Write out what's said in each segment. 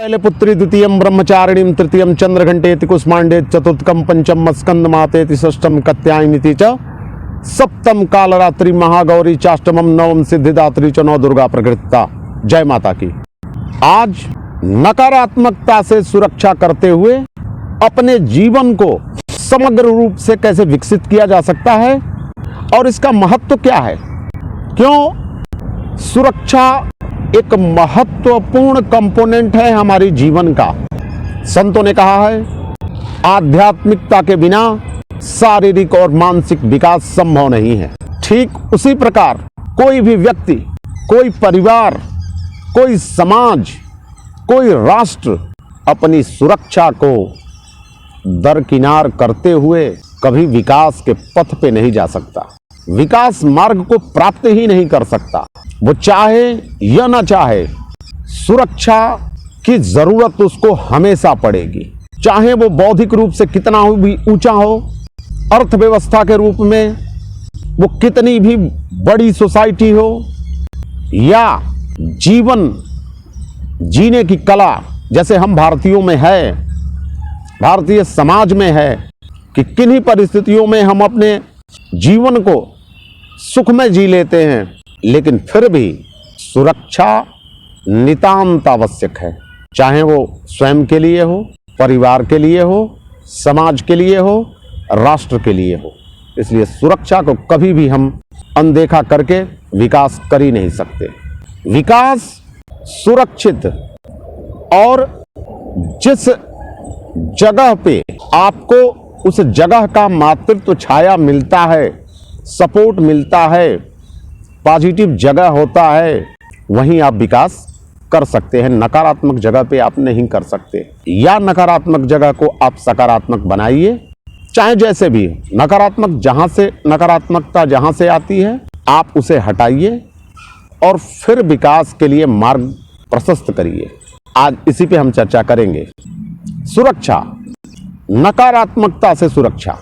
शैलपुत्री द्वितीयं ब्रह्मचारिणीं तृतीयं चंद्रघंटेति कुष्मांडे चतुर्थकं पंचम स्कंदमातेति षष्ठम कात्यायनीति च सप्तम कालरात्रि महागौरी चाष्टमम नवम सिद्धिदात्री च नौ दुर्गा प्रकृतिता। जय माता की। आज नकारात्मकता से सुरक्षा करते हुए अपने जीवन को समग्र रूप से कैसे विकसित किया जा सकता है और इसका महत्व क्या है, क्यों सुरक्षा एक महत्वपूर्ण कंपोनेंट है हमारी जीवन का। संतों ने कहा है आध्यात्मिकता के बिना शारीरिक और मानसिक विकास संभव नहीं है। ठीक उसी प्रकार कोई भी व्यक्ति, कोई परिवार, कोई समाज, कोई राष्ट्र अपनी सुरक्षा को दरकिनार करते हुए कभी विकास के पथ पे नहीं जा सकता, विकास मार्ग को प्राप्त ही नहीं कर सकता। वो चाहे या ना चाहे, सुरक्षा की जरूरत उसको हमेशा पड़ेगी, चाहे वो बौद्धिक रूप से कितना भी ऊंचा हो, अर्थव्यवस्था के रूप में वो कितनी भी बड़ी सोसाइटी हो, या जीवन जीने की कला जैसे हम भारतीयों में है, भारतीय समाज में है कि किन्हीं परिस्थितियों में हम अपने जीवन को सुख में जी लेते हैं, लेकिन फिर भी सुरक्षा नितांत आवश्यक है, चाहे वो स्वयं के लिए हो, परिवार के लिए हो, समाज के लिए हो, राष्ट्र के लिए हो। इसलिए सुरक्षा को कभी भी हम अनदेखा करके विकास कर ही नहीं सकते। विकास सुरक्षित और जिस जगह पे आपको उस जगह का मातृत्व छाया मिलता है, सपोर्ट मिलता है, पॉजिटिव जगह होता है, वहीं आप विकास कर सकते हैं। नकारात्मक जगह पे आप नहीं कर सकते। या नकारात्मक जगह को आप सकारात्मक बनाइए, चाहे जैसे भी। नकारात्मकता जहां से आती है आप उसे हटाइए और फिर विकास के लिए मार्ग प्रशस्त करिए। आज इसी पे हम चर्चा करेंगे। सुरक्षा, नकारात्मकता से सुरक्षा।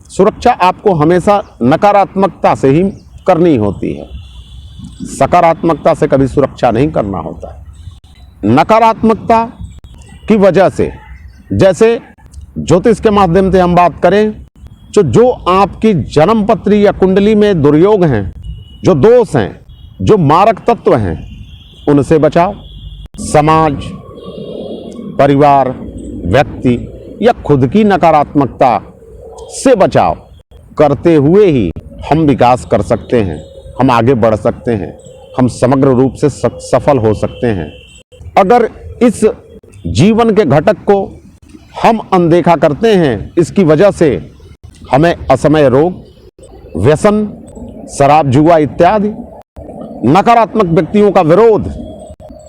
सुरक्षा आपको हमेशा नकारात्मकता से ही करनी होती है, सकारात्मकता से कभी सुरक्षा नहीं करना होता है। नकारात्मकता की वजह से, जैसे ज्योतिष के माध्यम से हम बात करें, जो आपकी जन्म पत्री या कुंडली में दुर्योग हैं, जो दोष हैं, जो मारक तत्व हैं, उनसे बचाओ। समाज, परिवार, व्यक्ति या खुद की नकारात्मकता से बचाव करते हुए ही हम विकास कर सकते हैं, हम आगे बढ़ सकते हैं, हम समग्र रूप से सफल हो सकते हैं। अगर इस जीवन के घटक को हम अनदेखा करते हैं, इसकी वजह से हमें असमय रोग, व्यसन, शराब, जुआ इत्यादि, नकारात्मक व्यक्तियों का विरोध,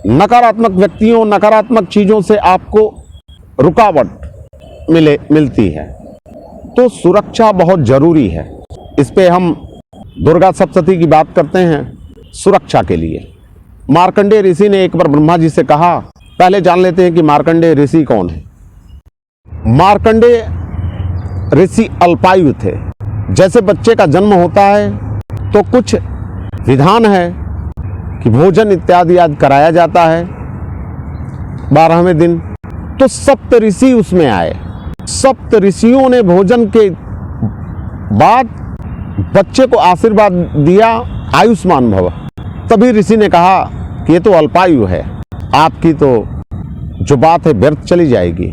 नकारात्मक व्यक्तियों, नकारात्मक चीजों से आपको रुकावट मिलती है। तो सुरक्षा बहुत जरूरी है। इस पे हम दुर्गा सप्तशती की बात करते हैं सुरक्षा के लिए। मार्कंडेय ऋषि ने एक बार ब्रह्मा जी से कहा, पहले जान लेते हैं कि मार्कंडेय ऋषि कौन है। मार्कंडेय ऋषि अल्पायु थे। जैसे बच्चे का जन्म होता है तो कुछ विधान है कि भोजन इत्यादि आज कराया जाता है 12वें दिन। तो सप्त ऋषि उसमें आए। सप्त ऋषियों ने भोजन के बाद बच्चे को आशीर्वाद दिया, आयुष्मान भव। तभी ऋषि ने कहा कि ये तो अल्पायु है, आपकी तो जो बात है व्यर्थ चली जाएगी,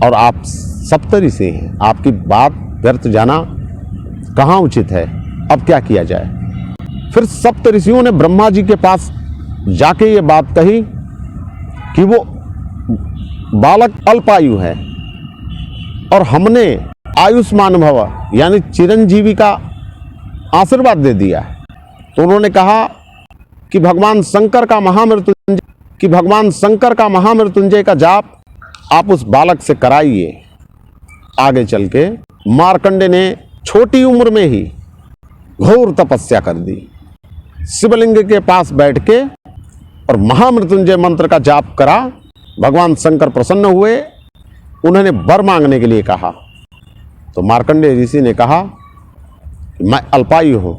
और आप सप्त ऋषि हैं, आपकी बात व्यर्थ जाना कहाँ उचित है, अब क्या किया जाए। फिर सप्त ऋषियों ने ब्रह्मा जी के पास जाके ये बात कही कि वो बालक अल्पायु है और हमने आयुष्मान भव यानी चिरंजीवी का आशीर्वाद दे दिया है। तो उन्होंने कहा कि भगवान शंकर का महामृत्युंजय का जाप आप उस बालक से कराइए। आगे चल के मार्कंडेय ने छोटी उम्र में ही घोर तपस्या कर दी। शिवलिंग के पास बैठ के और महामृत्युंजय मंत्र का जाप करा। भगवान शंकर प्रसन्न हुए, उन्होंने वर मांगने के लिए कहा। तो मार्कंडेय ऋषि ने कहा मैं अल्पायु हूं।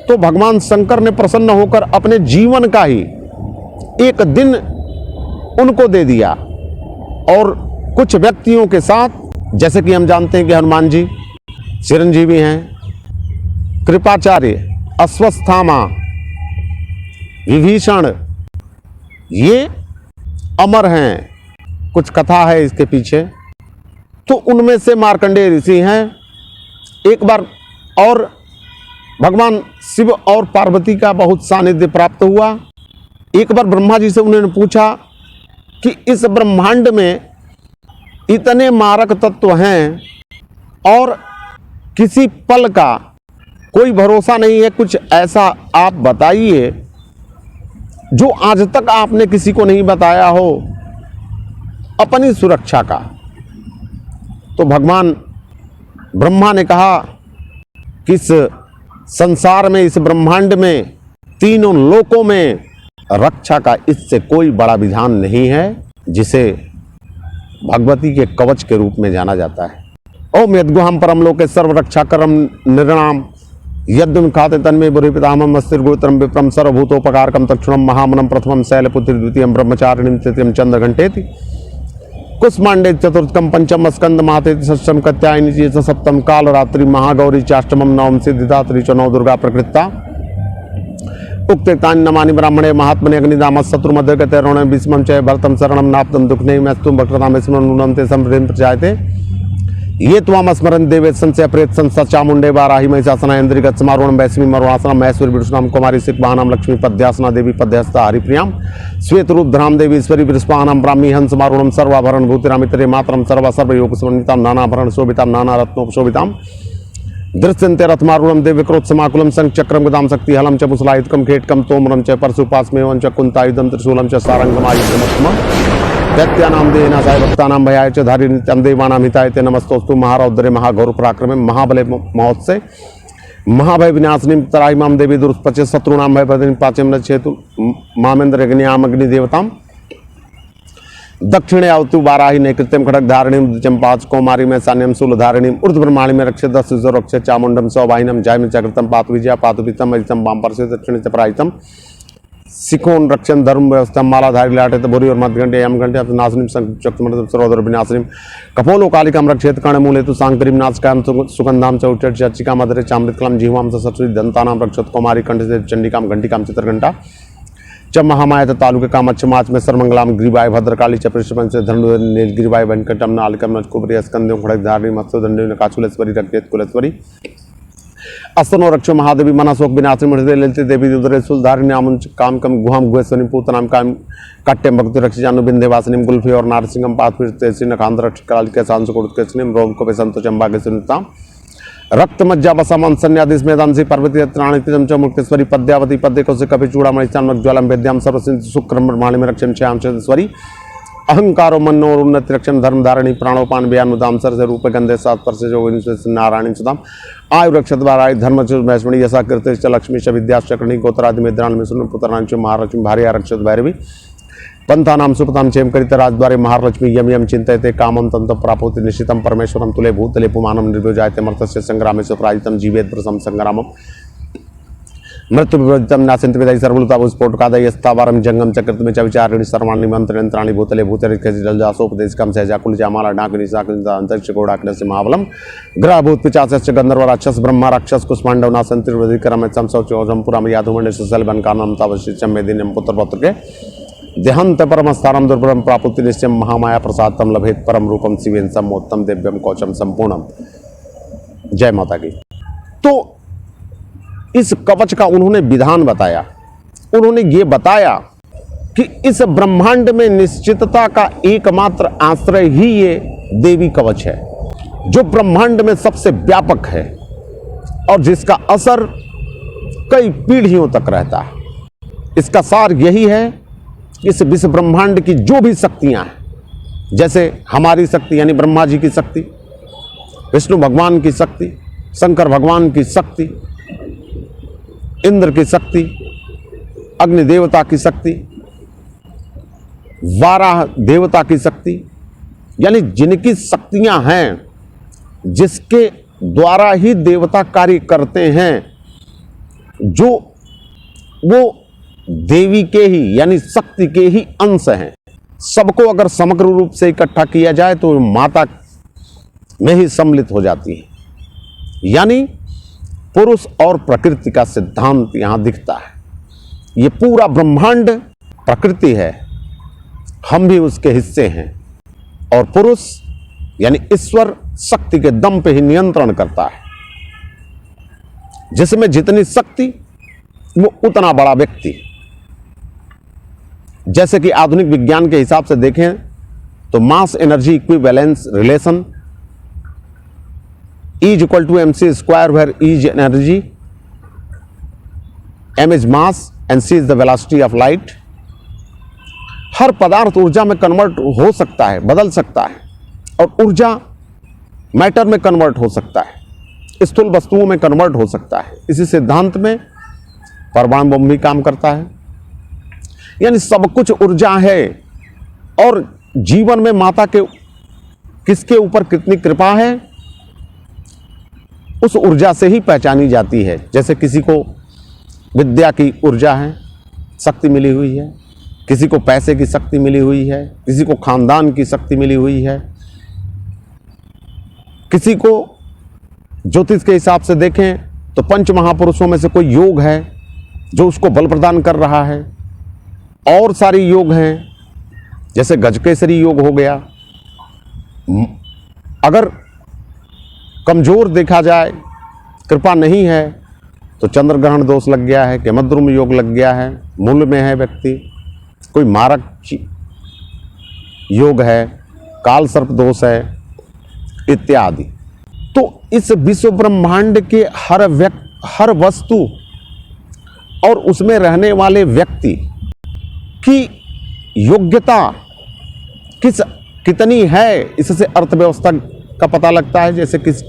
तो भगवान शंकर ने प्रसन्न होकर अपने जीवन का ही एक दिन उनको दे दिया और कुछ व्यक्तियों के साथ, जैसे कि हम जानते हैं कि हनुमान जी चिरंजीवी हैं, कृपाचार्य, अश्वत्थामा, विभीषण, ये अमर हैं। कुछ कथा है इसके पीछे। तो उनमें से मार्कंडेय ऋषि हैं। एक बार और भगवान शिव और पार्वती का बहुत सानिध्य प्राप्त हुआ। एक बार ब्रह्मा जी से उन्होंने पूछा कि इस ब्रह्मांड में इतने मारक तत्व हैं और किसी पल का कोई भरोसा नहीं है, कुछ ऐसा आप बताइए जो आज तक आपने किसी को नहीं बताया हो अपनी सुरक्षा का। तो भगवान ब्रह्मा ने कहा कि इस संसार में, इस ब्रह्मांड में, तीनों लोकों में रक्षा का इससे कोई बड़ा विधान नहीं है, जिसे भगवती के कवच के रूप में जाना जाता है। ओम यद्गुहम परम लोके सर्व रक्षा करम निर्णाम यद्दुम खाते तन्मे बुरी पितामहम अस्तिर गुरुतरम विप्रम सर्वभूतोपकारकम तक्षुणम महामनम प्रथमम शैलपुत्री द्वितीयम ब्रह्मचारिणीम तृतीयम चंद्रघंटेति कुष्मांडे चतुर्थकम पंचम स्कंद मातेति षष्ठम कात्यायनी च सप्तम कालरात्रि महागौरी चाष्टमम नवम सिद्धिदात्री च नव दुर्गा प्रकृता उक्तेतानि नमानि ब्राह्मणे महात्मने अग्निदाम शत्रुमध्यगते ऋणे भीष्मं च भरतं शरणं नाप्तं दुःखने मैस्तुं भक्तां स्मरणं नूनं ते संप्रतिं प्रजायते ये त्वाम स्मरन् देवे संशय प्रेत संसा चामुंडे वाराही महिषासना इंद्रिगत समारोहणं वैष्णवी मरुआसना महेश्वरी विष्णुनाम कुमारी सिकवाहनाम लक्ष्मी पद्यासना देवी पद्यस्ता हरिप्रियाम श्वेत रूपधराम देवी ईश्वरी विष्पानाम ब्राह्मी हंस समारोहणं सर्वाभरण भूतिरामितरे मातरम सर्वा सर्वयोग समन्विताम नानाभरण शोभिताम नाना रत्नोपशोभिताम दृश्यन्ते रथमारूढ़ं देव्यक्रोध समाकुलं संचक्रम गदाम शक्ति हलम च मुसलायुधकम खेटकम तोमरम च परशुपास्मेवं च कुंतायुधं त्रिशूलम च सारंगमायुधमत्तमं दैत्यानां देहिनाशाय भक्तानां भयाय च धारी नित्यं देवानां हिताय ते नमस्तोस्तु महारौद्रे महाघोर पराक्रमे महाबले महोत्से महाभय विनाशिनीं तराहिमां देवी दुरुत्पचे शत्रूणां भयप्रदिनीं पाचेम रचयतु मामेन्द्र अग्नियाम अग्निदेवताम् दक्षिणे अवतु वाराही नैकृत्यम खड़क धारिणी चंपाच कौमारी में सान्यम शूलधारिणी ऊर्ध ब्रह्माणी में रक्षे दस रक्षे चामुंडम सौवाहिनम जय में चक्रतम पातु विजया पातु पितम अजितम वाम परसे दक्षिण च पराजितम सिकोन रक्षण धर्म व्यवस्था मालाधारी लाटे भूरी और मध्यघंटे यम घंटे नाशनिम चक्रमर्दम सरोदर विनाशनिम कपोलो कालिकाम रक्षेत कर्णमूले तु सांकरीम नाचकाम सुगंधाम च उच्चट चर्चिका मधुरे चामृतकलम जीवाम च सरस्वती दंतानाम रक्षत कुमारी कंठ से चंडिकाम घंटिकाम चित्रघंटा च महामाया तालुके कामच्छ माच में सर्वमंगलाम गिरिबाई भद्रकाली च पृष्ठपंच से धनु गिरिबाई वेंकटम नालिकम नचकुबरी स्कंदे खड़क धारणी मत्स्यदंडी नकाचुलेश्वरी रक्षेत कुलेश्वरी अस्तनो रक्षो महादेवी मनाशोक विनाशिनी मृदे ललित देवी उदरे सुलधारिणी आमुंच काम कम गुहाम गुहेश्वरी पूतनाम काम काट्यम भक्ति रक्षि जानु बिंध्यवासिनीम गुल्फी और नारसिंहम पाथपीठ श्री नखांध रक्ष काल के सांस कोट के स्नेम रोम को संतो चंबा के सुनता रक्त मज्जा बसमन सन्यादिस मैदान से पार्वती त्राणितम च मुक्तेश्वरी पद्यावती पद्य को से कपि चूड़ामणि चान्मक ज्वालम वेद्याम सर्वसिंध शुक्रम ब्रह्मांड में रक्षम श्याम चंद्रेश्वरी अहंकारो मनोर उन्नति रक्षम धर्म धारणी प्राणोपान व्यानुदाम सर से रूप गंधे सात पर से जो नारायणी सुदाम आयु रक्षत वाराय धर्म वैष्णवी यशा कीर्ति च लक्ष्मी च विद्या चक्रणी गोत्रादि में द्राण में सुन पुत्राण च महालक्ष्मी भार्य आरक्षत भैरवी पंथानाम सुपताम चेम करित राजद्वारे महालक्ष्मी यम यम चिंतयते कामं तंत प्राप्नोति निश्चितं परमेश्वरं तुले भूतले पुमानं निर्विजायते मर्तस्य संग्रामे पराजितं जीवेत प्रसम संग्रामं मृत्यु विवर्जितं नासन्ति वेदै सर्वभूताभू स्फोटकादय स्थावरं जंगम चक्रतमे च विचारिणि सर्वाणि मंत्रयंत्राणि भूतले भूतरिक्यसि जलजासोपदेशकं सहजाकुल जामाला डाकिनी साकिनी अंतरिक्ष गोडाग्नस्य महाबलं ग्रहभूत पिचाचस्य गंधर्व राक्षस ब्रह्मा राक्षस कुष्मांडव नासन्ति वधिकरम संसौचोजं पुराम यादुमंडे सलबन कानम तावशिचम मेदिनम पुत्र के देहंत परम स्थानम दुर्बलम प्राप्ति निश्चय महामाया प्रसादम लभेत परम रूपम शिवेन समोत्तम दिव्यम कौचम संपूर्णम। जय माता की। तो इस कवच का उन्होंने विधान बताया। उन्होंने ये बताया कि इस ब्रह्मांड में निश्चितता का एकमात्र आश्रय ही ये देवी कवच है, जो ब्रह्मांड में सबसे व्यापक है और जिसका असर कई पीढ़ियों तक रहता है। इसका सार यही है, इस विश्व ब्रह्मांड की जो भी शक्तियां हैं, जैसे हमारी शक्ति यानी ब्रह्मा जी की शक्ति, विष्णु भगवान की शक्ति, शंकर भगवान की शक्ति, इंद्र की शक्ति, अग्नि देवता की शक्ति, वाराह देवता की शक्ति, यानी जिनकी शक्तियां हैं, जिसके द्वारा ही देवता कार्य करते हैं, जो वो देवी के ही यानी शक्ति के ही अंश हैं, सबको अगर समग्र रूप से इकट्ठा किया जाए तो माता में ही सम्मिलित हो जाती है। यानी पुरुष और प्रकृति का सिद्धांत यहां दिखता है। ये पूरा ब्रह्मांड प्रकृति है, हम भी उसके हिस्से हैं, और पुरुष यानी ईश्वर शक्ति के दम पे ही नियंत्रण करता है। जिसमें जितनी शक्ति वो उतना बड़ा व्यक्ति। जैसे कि आधुनिक विज्ञान के हिसाब से देखें तो mass energy equivalence relation E equal to mc square, where E is energy, m is mass and c is the velocity of light. हर पदार्थ ऊर्जा में कन्वर्ट हो सकता है, बदल सकता है, और ऊर्जा मैटर में कन्वर्ट हो सकता है, स्थूल वस्तुओं में कन्वर्ट हो सकता है। इसी सिद्धांत में परमाणु बम भी काम करता है। यानी सब कुछ ऊर्जा है, और जीवन में माता के किसके ऊपर कितनी कृपा है उस ऊर्जा से ही पहचानी जाती है। जैसे किसी को विद्या की ऊर्जा है, शक्ति मिली हुई है, किसी को पैसे की शक्ति मिली हुई है, किसी को खानदान की शक्ति मिली हुई है, किसी को ज्योतिष के हिसाब से देखें तो पंच महापुरुषों में से कोई योग है जो उसको बल प्रदान कर रहा है। और सारी योग हैं, जैसे गजकेसरी योग हो गया। अगर कमजोर देखा जाए, कृपा नहीं है, तो चंद्र ग्रहण दोष लग गया है, केमद्रुम योग लग गया है, मूल में है व्यक्ति, कोई मारक योग है, काल सर्प दोष है इत्यादि। तो इस विश्व ब्रह्मांड के हर वस्तु और उसमें रहने वाले व्यक्ति की योग्यता कितनी है, इससे अर्थव्यवस्था का पता लगता है। जैसे किस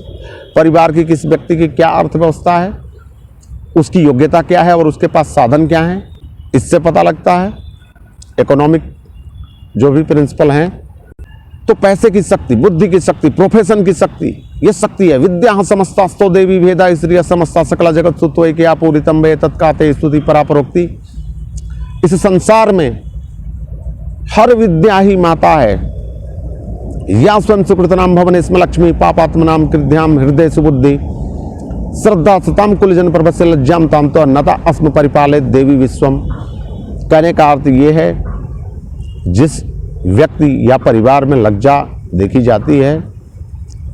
परिवार की, किस व्यक्ति की क्या अर्थव्यवस्था है, उसकी योग्यता क्या है और उसके पास साधन क्या है, इससे पता लगता है। इकोनॉमिक जो भी प्रिंसिपल हैं, तो पैसे की शक्ति, बुद्धि की शक्ति, प्रोफेशन की शक्ति, ये शक्ति है। विद्या समस्तास्तो देवी भेदा स्त्रिय समस्ता सकला जगत सुत्व क्या पूरितम वे तत्काते स्तुति परापरोक्ति। इस संसार में हर विद्या ही माता है। या स्वयं सुकृतनाम भवन इसमें लक्ष्मी पापात्मनाम कृध्याम हृदय सुबुद्धि श्रद्धा सताम कुलजन प्रभस्य लज्जाम ताम तो अन्नता अस्म परिपालित देवी विश्वम। कहने का अर्थ ये है, जिस व्यक्ति या परिवार में लज्जा देखी जाती है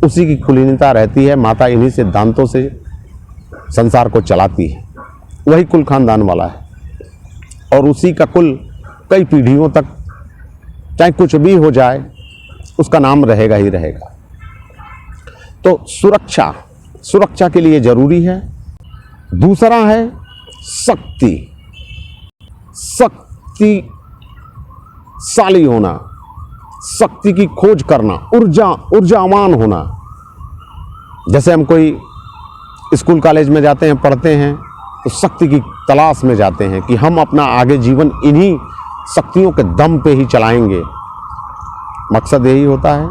उसी की कुलीनता रहती है। माता इन्हीं सिद्धांतों से संसार को चलाती है, वही कुल खानदान वाला है, और उसी का कुल कई पीढ़ियों तक चाहे कुछ भी हो जाए उसका नाम रहेगा ही रहेगा। तो सुरक्षा के लिए जरूरी है। दूसरा है शक्तिशाली होना, शक्ति की खोज करना, ऊर्जावान होना। जैसे हम कोई स्कूल कॉलेज में जाते हैं, पढ़ते हैं, तो शक्ति की तलाश में जाते हैं कि हम अपना आगे जीवन इन्हीं शक्तियों के दम पे ही चलाएंगे। मकसद यही होता है।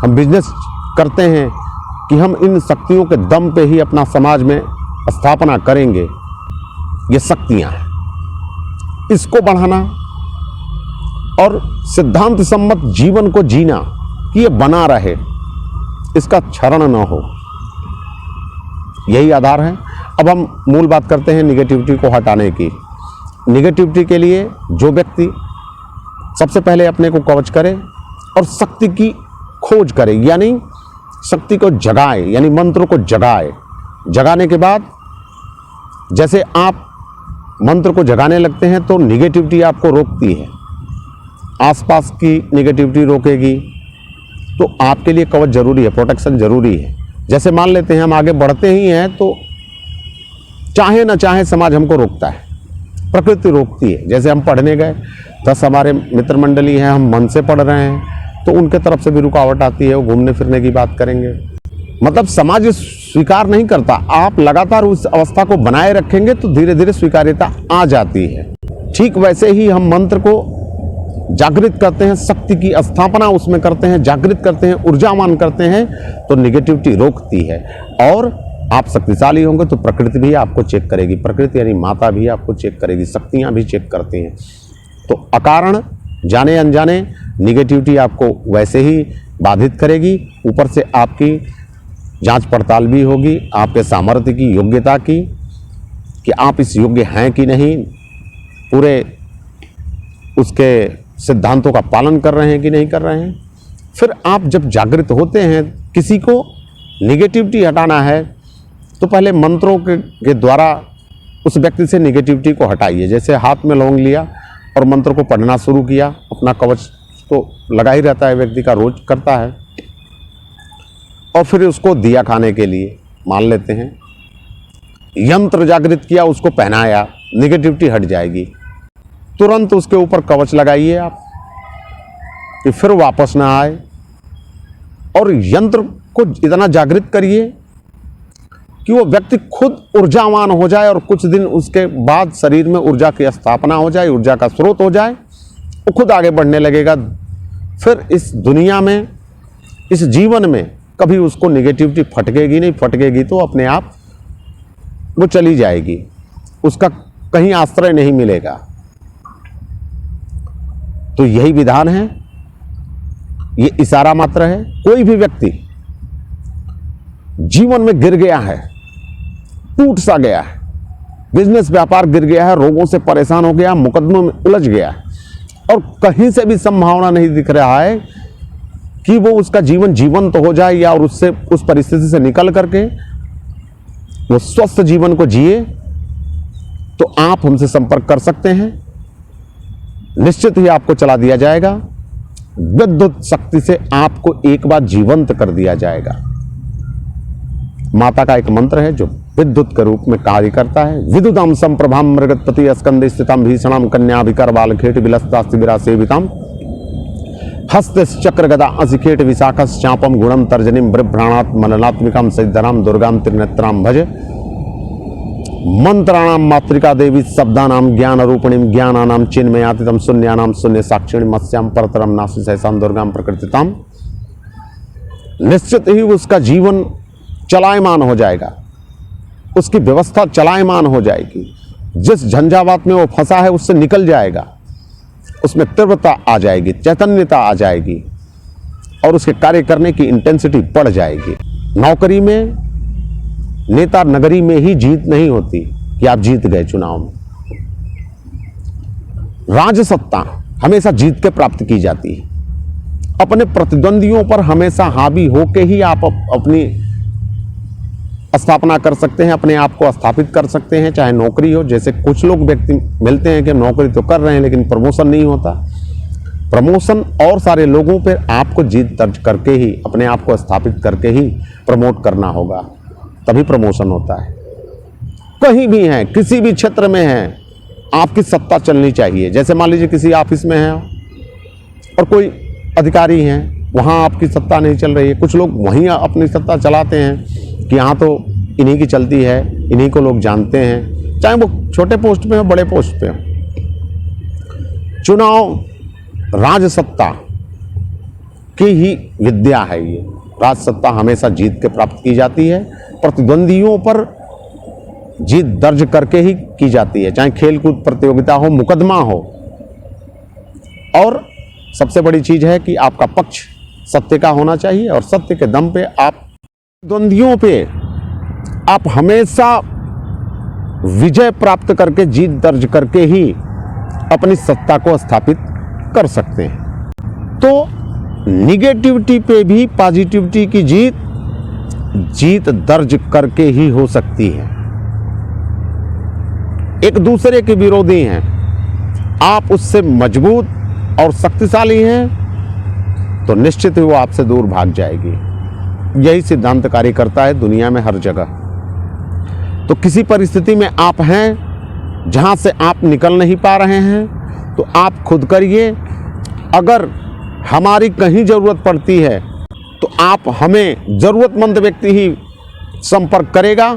हम बिजनेस करते हैं कि हम इन शक्तियों के दम पे ही अपना समाज में स्थापना करेंगे। ये शक्तियां हैं, इसको बढ़ाना और सिद्धांत सम्मत जीवन को जीना कि ये बना रहे, इसका क्षरण न हो, यही आधार है। अब हम मूल बात करते हैं निगेटिविटी को हटाने की। निगेटिविटी के लिए जो व्यक्ति सबसे पहले अपने को कवच करे और शक्ति की खोज करे, यानी शक्ति को जगाए, यानी मंत्र को जगाए। जगाने के बाद जैसे आप मंत्र को जगाने लगते हैं तो निगेटिविटी आपको रोकती है, आसपास की निगेटिविटी रोकेगी। तो आपके लिए कवच जरूरी है, प्रोटेक्शन जरूरी है। जैसे मान लेते हैं हम आगे बढ़ते ही हैं तो चाहे ना चाहे समाज हमको रोकता है, प्रकृति रोकती है। जैसे हम पढ़ने गए, 10 हमारे मित्र मंडली हैं, हम मन से पढ़ रहे हैं तो उनके तरफ से भी रुकावट आती है, वो घूमने फिरने की बात करेंगे। मतलब समाज स्वीकार नहीं करता। आप लगातार उस अवस्था को बनाए रखेंगे तो धीरे धीरे स्वीकार्यता आ जाती है। ठीक वैसे ही हम मंत्र को जागृत करते हैं, शक्ति की स्थापना उसमें करते हैं, जागृत करते हैं, ऊर्जावान करते हैं, तो निगेटिविटी रोकती है। और आप शक्तिशाली होंगे तो प्रकृति भी आपको चेक करेगी। प्रकृति यानी माता भी आपको चेक करेगी, शक्तियां भी चेक करती हैं। तो अकारण जाने अनजाने निगेटिविटी आपको वैसे ही बाधित करेगी। ऊपर से आपकी जांच पड़ताल भी होगी आपके सामर्थ्य की, योग्यता की, कि आप इस योग्य हैं कि नहीं, पूरे उसके सिद्धांतों का पालन कर रहे हैं कि नहीं कर रहे हैं। फिर आप जब जागृत होते हैं, किसी को निगेटिविटी हटाना है तो पहले मंत्रों के द्वारा उस व्यक्ति से निगेटिविटी को हटाइए। जैसे हाथ में लौंग लिया और मंत्र को पढ़ना शुरू किया, अपना कवच तो लगा ही रहता है, व्यक्ति का रोज करता है, और फिर उसको दिया खाने के लिए मान लेते हैं, यंत्र जागृत किया, उसको पहनाया, निगेटिविटी हट जाएगी। तुरंत उसके ऊपर कवच लगाइए आप कि फिर वापस ना आए, और यंत्र को इतना जागृत करिए कि वो व्यक्ति खुद ऊर्जावान हो जाए और कुछ दिन उसके बाद शरीर में ऊर्जा की स्थापना हो जाए, ऊर्जा का स्रोत हो जाए, वो खुद आगे बढ़ने लगेगा। फिर इस दुनिया में, इस जीवन में कभी उसको निगेटिविटी फटकेगी नहीं, फटकेगी तो अपने आप वो चली जाएगी, उसका कहीं आश्रय नहीं मिलेगा। तो यही विधान है, ये इशारा मात्र है। कोई भी व्यक्ति जीवन में गिर गया है, टूट सा गया है, बिजनेस व्यापार गिर गया है, रोगों से परेशान हो गया, मुकदमों में उलझ गया है, और कहीं से भी संभावना नहीं दिख रहा है कि वो उसका जीवन जीवंत तो हो जाए या और उससे, उस परिस्थिति से निकल करके वो स्वस्थ जीवन को जिए, तो आप हमसे संपर्क कर सकते हैं। निश्चित ही आपको चला दिया जाएगा, विद्युत शक्ति से आपको एक बार जीवंत कर दिया जाएगा। माता का एक मंत्र है जो विद्युत के रूप में कार्य करता है। विद्युताम संप्रभाम मृगतपति स्कंदे स्थिताम भीषणाम कन्या विकर बाल खेट विलसता शिविरा सेविताम हस्त चक्र गदा असिखेट विशाखस चापम गुणम तर्जनीम ब्रभ्राणात मननात्मिकाम सिद्धराम दुर्गाम त्रिनेत्राम भज मंत्राणाम मातृका देवी शब्दानाम ज्ञान रूपिणीम ज्ञानानाम चिन्मयातीतम शून्यानाम शून्य साक्षिणी मत्स्याम परतरम नासी सहसाम दुर्गाम प्रकृतिताम। निश्चित ही उसका जीवन चलायमान हो जाएगा, उसकी व्यवस्था चलायमान हो जाएगी। जिस झंझावात में वो फंसा है उससे निकल जाएगा, उसमें तीव्रता आ जाएगी, चैतन्यता आ जाएगी, और उसके कार्य करने की इंटेंसिटी बढ़ जाएगी। नौकरी में, नेता नगरी में ही जीत नहीं होती कि आप जीत गए चुनाव में। राजसत्ता हमेशा जीत के प्राप्त की जाती है। अपने प्रतिद्वंदियों पर हमेशा हावी होके ही आप अपनी स्थापना कर सकते हैं, अपने आप को स्थापित कर सकते हैं, चाहे नौकरी हो। जैसे कुछ लोग व्यक्ति मिलते हैं कि नौकरी तो कर रहे हैं लेकिन प्रमोशन नहीं होता। प्रमोशन और सारे लोगों पर आपको जीत दर्ज करके ही, अपने आप को स्थापित करके ही प्रमोट करना होगा, तभी प्रमोशन होता है। कहीं भी हैं, किसी भी क्षेत्र में हैं, आपकी सत्ता चलनी चाहिए। जैसे मान लीजिए किसी ऑफिस में हैं और कोई अधिकारी हैं, वहाँ आपकी सत्ता नहीं चल रही है, कुछ लोग वहीं अपनी सत्ता चलाते हैं कि यहाँ तो इन्हीं की चलती है, इन्हीं को लोग जानते हैं, चाहे वो छोटे पोस्ट पे हो, बड़े पोस्ट पे हो। चुनाव राजसत्ता की ही विद्या है। ये राजसत्ता हमेशा जीत के प्राप्त की जाती है, प्रतिद्वंदियों पर जीत दर्ज करके ही की जाती है, चाहे खेलकूद प्रतियोगिता हो, मुकदमा हो। और सबसे बड़ी चीज है कि आपका पक्ष सत्य का होना चाहिए, और सत्य के दम पे आप द्वंद्वियों पे आप हमेशा विजय प्राप्त करके, जीत दर्ज करके ही अपनी सत्ता को स्थापित कर सकते हैं। तो निगेटिविटी पे भी पॉजिटिविटी की जीत दर्ज करके ही हो सकती है। एक दूसरे के विरोधी हैं, आप उससे मजबूत और शक्तिशाली हैं तो निश्चित ही वो आपसे दूर भाग जाएगी। यही सिद्धांत कार्य करता है दुनिया में हर जगह। तो किसी परिस्थिति में आप हैं जहां से आप निकल नहीं पा रहे हैं, तो आप खुद करिए। अगर हमारी कहीं जरूरत पड़ती है तो आप हमें, जरूरतमंद व्यक्ति ही संपर्क करेगा,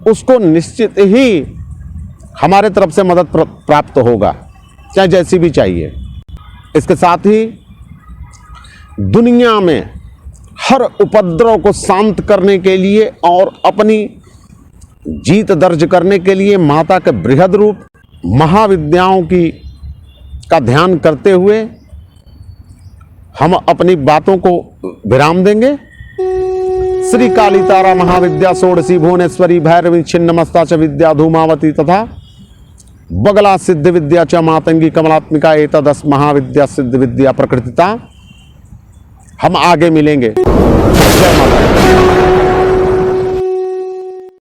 उसको निश्चित ही हमारे तरफ से मदद प्राप्त होगा, चाहे जैसी भी चाहिए। इसके साथ ही दुनिया में हर उपद्रव को शांत करने के लिए और अपनी जीत दर्ज करने के लिए माता के बृहद रूप महाविद्याओं का ध्यान करते हुए हम अपनी बातों को विराम देंगे। श्री काली तारा महाविद्या षोडशी भुवनेश्वरी भैरवी छिन्नमस्ता च विद्या धूमावती तथा बगला सिद्ध विद्या च मातंगी कमलात्मिका एतदस महाविद्या सिद्ध विद्या प्रकृतिता। हम आगे मिलेंगे। जय माता।